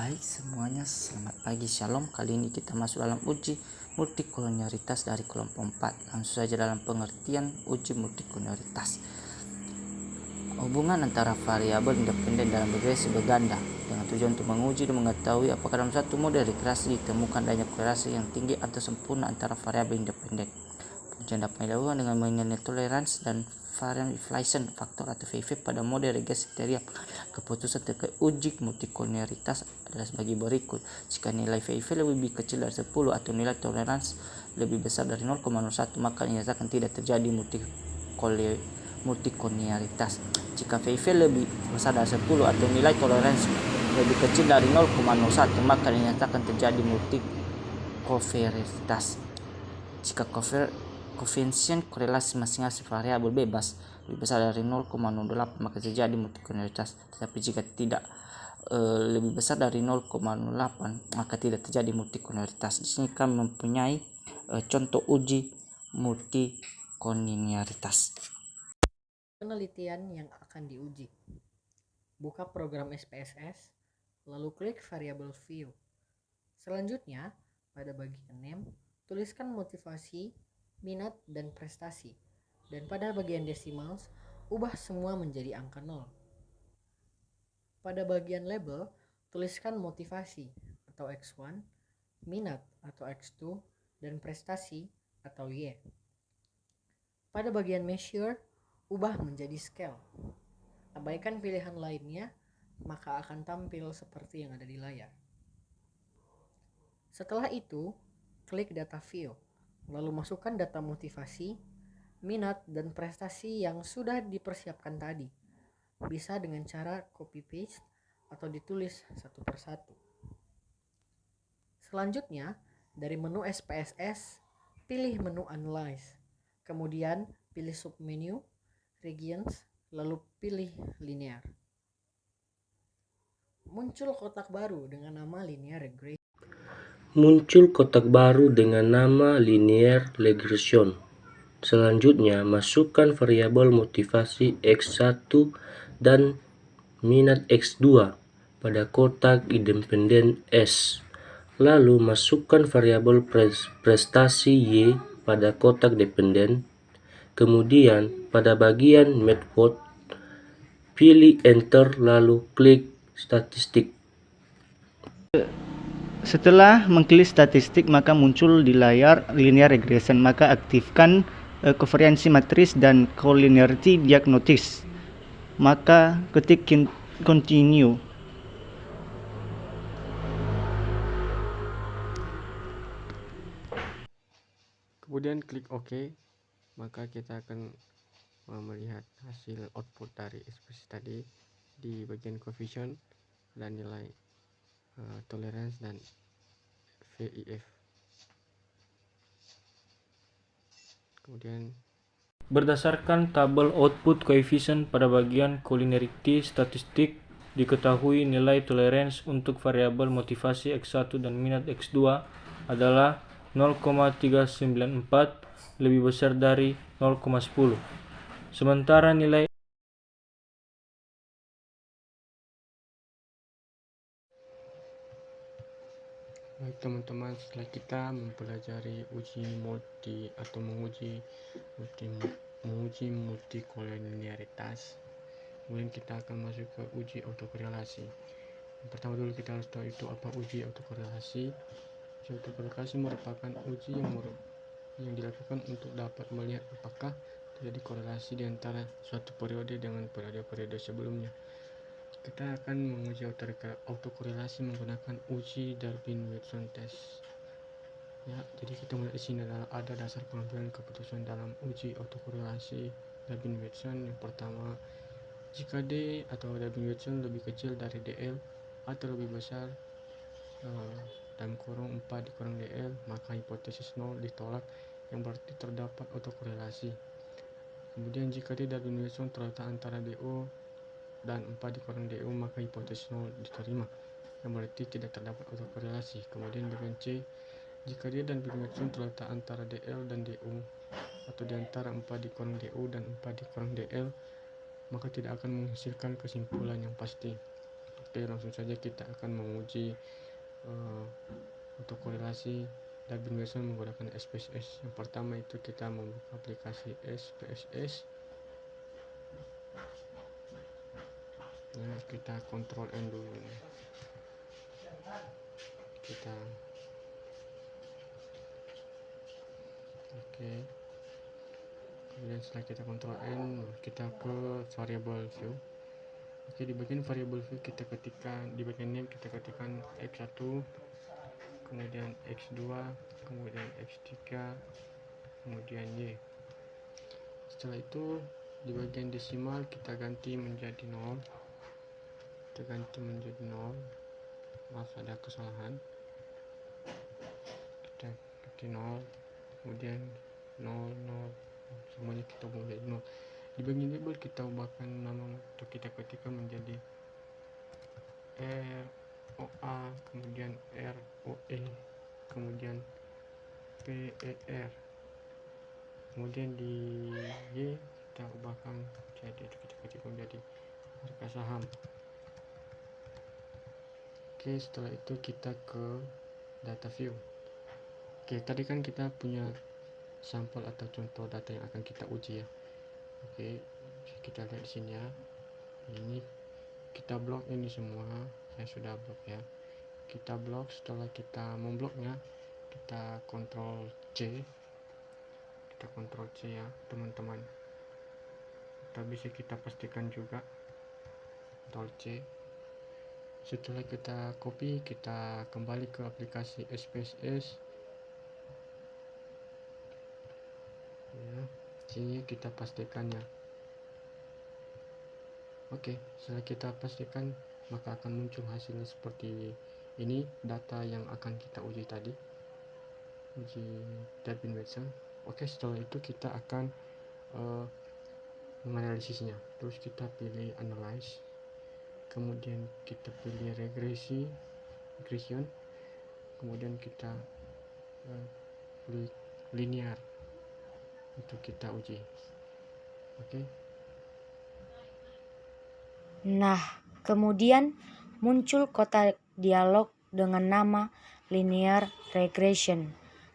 Baik semuanya, selamat pagi, shalom. Kali ini kita masuk dalam uji multikolonialitas dari kelompok 4. Langsung saja dalam pengertian uji multikolonialitas. Hubungan antara variabel independen dalam regresi berganda dengan tujuan untuk menguji dan mengetahui apakah dalam satu model regresi ditemukan adanya korelasi yang tinggi atau sempurna antara variabel independen. Pengujian dapat dilakukan dengan mengenai toleransi dan varian inflation faktor atau VV pada model regresi kriteria. Keputusan terkait uji multikolonialitas adalah sebagai berikut. Jika nilai VV lebih kecil dari 10 atau nilai toleransi lebih besar dari 0,01, maka dinyatakan tidak terjadi multikolonialitas. Jika VV lebih besar dari 10 atau nilai toleransi lebih kecil dari 0,01, maka dinyatakan terjadi multikovariantas. Jika koefisien korelasi masing-masing variabel bebas lebih besar dari 0,08, maka terjadi multikolonialitas. Tetapi jika tidak lebih besar dari 0,08, maka tidak terjadi multikolonialitas. Di sini kami mempunyai contoh uji multikolonialitas. Penelitian yang akan diuji. Buka program SPSS, lalu klik variabel view. Selanjutnya, pada bagian name, tuliskan motivasi, minat, dan prestasi. Dan pada bagian decimals, ubah semua menjadi angka 0. Pada bagian label, tuliskan motivasi atau X1, minat atau X2, dan prestasi atau Y. Pada bagian measure, ubah menjadi scale. Abaikan pilihan lainnya, maka akan tampil seperti yang ada di layar. Setelah itu, klik data view, lalu masukkan data motivasi, minat, dan prestasi yang sudah dipersiapkan tadi. Bisa dengan cara copy paste atau ditulis satu persatu. Selanjutnya, dari menu SPSS, pilih menu Analyze. Kemudian pilih submenu, Regions, lalu pilih Linear. Muncul kotak baru dengan nama Linear Regression. Selanjutnya, masukkan variabel motivasi X1 dan minat X2 pada kotak independen S. Lalu masukkan variabel prestasi Y pada kotak dependen. Kemudian pada bagian method, pilih enter lalu klik statistik. Setelah mengklik statistik, maka muncul di layar linear regression. Maka aktifkan covariansi matris dan collinearity diagnosis. Maka ketik continue. Kemudian klik OK, maka kita akan melihat hasil output dari ekspresi tadi di bagian coefficient dan nilai tolerance dan VIF. Kemudian berdasarkan tabel output coefficient pada bagian collinearity statistik, diketahui nilai tolerance untuk variabel motivasi X1 dan minat X2 adalah 0,394 lebih besar dari 0,10. Sementara nilai baik teman-teman, setelah kita mempelajari menguji multikolonialitas, kemudian kita akan masuk ke uji autokorelasi. Yang pertama dulu kita harus tahu itu apa uji autokorelasi. Uji autokorelasi merupakan uji yang dilakukan untuk dapat melihat apakah terjadi korelasi di antara suatu periode dengan periode-periode sebelumnya. Kita akan menguji autokorelasi menggunakan uji Darwin-Watson test. Ya, jadi kita melihat di sini ada dasar pengambilan keputusan dalam uji autokorelasi Darwin-Watson. Yang pertama, jika D atau Darwin-Watson lebih kecil dari DL atau lebih besar dalam kurung 4 dikurang DL, maka hipotesis 0 ditolak, yang berarti terdapat autokorelasi. Kemudian jika D Darwin-Watson terletak antara DO dan 4 dikurang DO, maka hipotesis 0 diterima, yang berarti tidak terdapat autokorelasi. Kemudian dengan C, jika D dan Darwin-Watson terletak antara DL dan DO atau di antara 4 dikurang DO dan 4 dikurang DL, maka tidak akan menghasilkan kesimpulan yang pasti. Oke, langsung saja kita akan menguji untuk korelasi Darwin Wilson menggunakan SPSS. Yang pertama itu kita membuka aplikasi SPSS. Nah, kita Ctrl N dulu. Kita oke. Kemudian setelah kita Ctrl N, kita ke variable view. Oke, di bagian variable view kita ketikkan, di bagian name kita ketikkan x1, kemudian x2, kemudian x3, kemudian y. Setelah itu di bagian desimal kita ganti menjadi 0. Kita ganti menjadi 0. Maaf, ada kesalahan. Kita ganti 0, kemudian 0, 0, semuanya kita ubah menjadi 0. Di bagian label kita ubahkan nama atau kita ketikkan menjadi ROA, kemudian ROE, kemudian PER. Kemudian di Y kita ubahkan jadi kita ketikkan menjadi harga saham. Oke, setelah itu kita ke data view. Oke, tadi kan kita punya sampel atau contoh data yang akan kita uji ya. Oke, kita lihat di sini ya. Ini kita blok ini semua. Saya sudah blok ya. Kita blok, setelah kita membloknya, kita Ctrl C. Kita Ctrl C ya, teman-teman. Kita bisa kita pastikan juga Ctrl C. Setelah kita copy, kita kembali ke aplikasi SPSS. Ya, sini kita pastikannya. Oke, setelah kita pastikan, maka akan muncul hasilnya seperti ini, data yang akan kita uji tadi, uji Darwin Wilson. Oke, setelah itu kita akan menganalisisnya. Terus kita pilih analyze, kemudian kita pilih regression, kemudian kita pilih linear untuk kita uji. Oke. Nah, kemudian muncul kotak dialog dengan nama linear regression.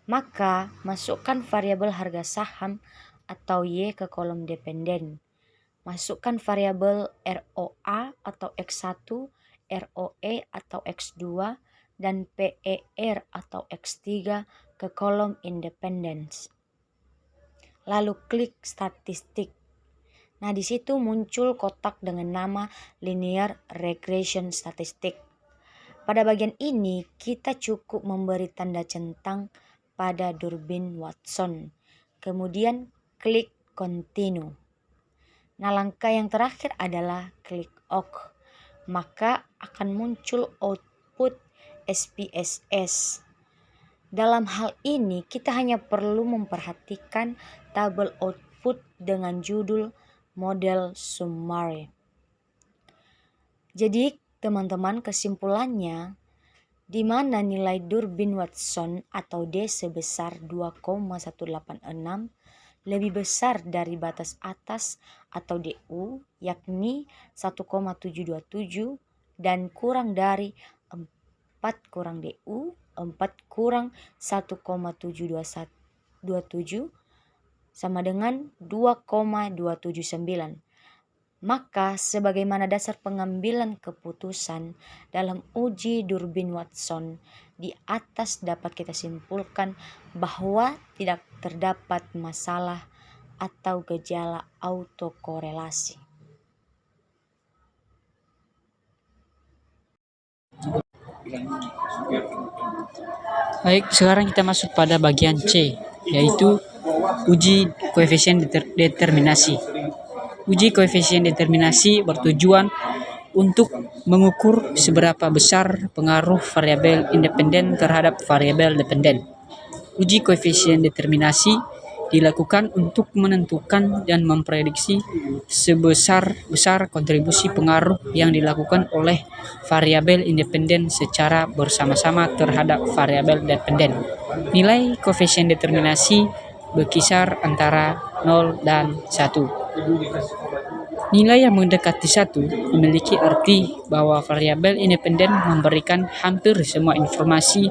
Maka masukkan variabel harga saham atau Y ke kolom dependen. Masukkan variabel ROA atau X1, ROE atau X2, dan PER atau X3 ke kolom independence. Lalu klik statistik. Nah, di situ muncul kotak dengan nama linear regression statistik. Pada bagian ini kita cukup memberi tanda centang pada Durbin Watson. Kemudian klik continue. Nah, langkah yang terakhir adalah klik OK. Maka akan muncul output SPSS. Dalam hal ini kita hanya perlu memperhatikan tabel output dengan judul model summary. Jadi teman-teman, kesimpulannya di mana nilai Durbin Watson atau D sebesar 2,186 lebih besar dari batas atas atau DU yakni 1,727 dan kurang dari 4 kurang DU 4 kurang 1,727 sama dengan 2,279. Maka sebagaimana dasar pengambilan keputusan dalam uji Durbin Watson di atas dapat kita simpulkan bahwa tidak terdapat masalah atau gejala autokorelasi. Baik, sekarang kita masuk pada bagian C, yaitu uji koefisien determinasi. Uji koefisien determinasi bertujuan untuk mengukur seberapa besar pengaruh variabel independen terhadap variabel dependen. Uji koefisien determinasi dilakukan untuk menentukan dan memprediksi sebesar-besar kontribusi pengaruh yang dilakukan oleh variabel independen secara bersama-sama terhadap variabel dependen. Nilai koefisien determinasi berkisar antara 0 dan 1. Nilai yang mendekati 1 memiliki arti bahwa variabel independen memberikan hampir semua informasi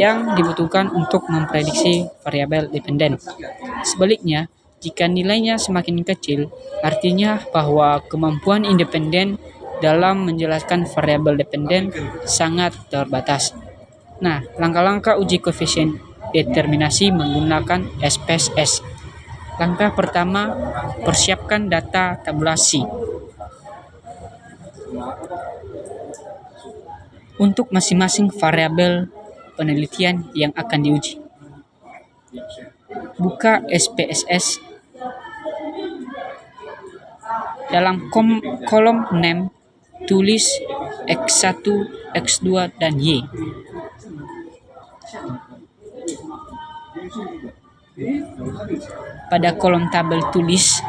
yang dibutuhkan untuk memprediksi variabel dependen. Sebaliknya, jika nilainya semakin kecil, artinya bahwa kemampuan independen dalam menjelaskan variabel dependen sangat terbatas. Nah, langkah-langkah uji koefisien determinasi menggunakan SPSS. Langkah pertama, persiapkan data tabulasi. Untuk masing-masing variabel penelitian yang akan diuji. Buka SPSS. Dalam kolom name, tulis X1, X2, dan Y. Pada kolom tabel tulis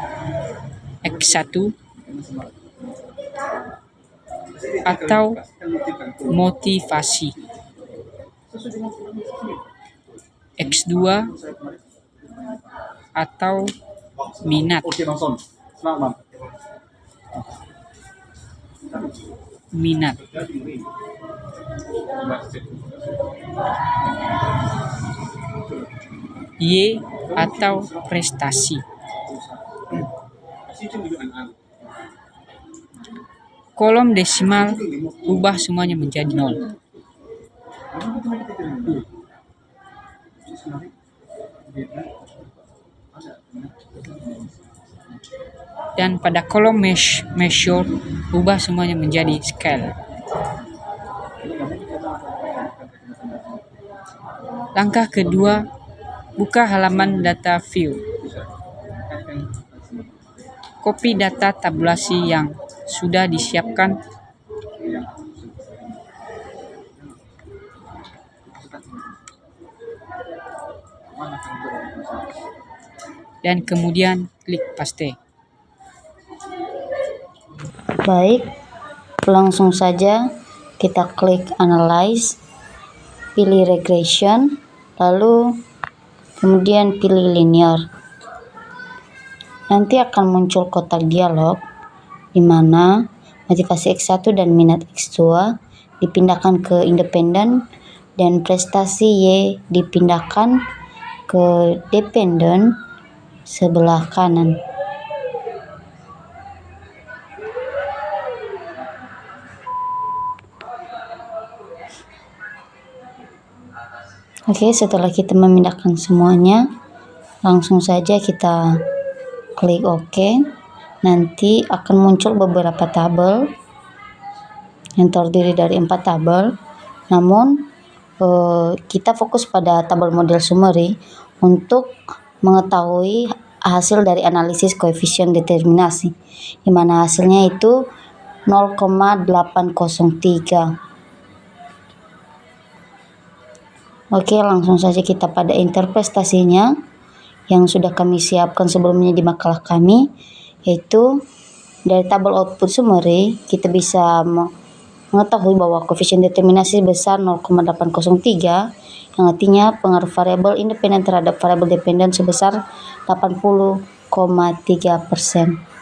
X1 atau motivasi, X2 atau minat. Y atau prestasi. Kolom desimal ubah semuanya menjadi 0. Dan pada kolom measure ubah semuanya menjadi scale. Langkah kedua, buka halaman data view. Copy data tabulasi yang sudah disiapkan. Dan kemudian klik paste. Baik, langsung saja kita klik analyze, pilih regression, lalu kemudian pilih linear. Nanti akan muncul kotak dialog di mana motivasi X1 dan minat X2 dipindahkan ke independen dan prestasi Y dipindahkan ke dependen sebelah kanan. Oke, setelah kita memindahkan semuanya, langsung saja kita klik OK. Nanti akan muncul beberapa tabel yang terdiri dari 4 tabel. Namun kita fokus pada tabel model summary untuk mengetahui hasil dari analisis koefisien determinasi, di mana hasilnya itu 0,803. Oke, langsung saja kita pada interpretasinya yang sudah kami siapkan sebelumnya di makalah kami, yaitu dari tabel output summary kita bisa mengetahui bahwa koefisien determinasi besar 0,803, yang artinya pengaruh variabel independen terhadap variabel dependen sebesar 80,3%.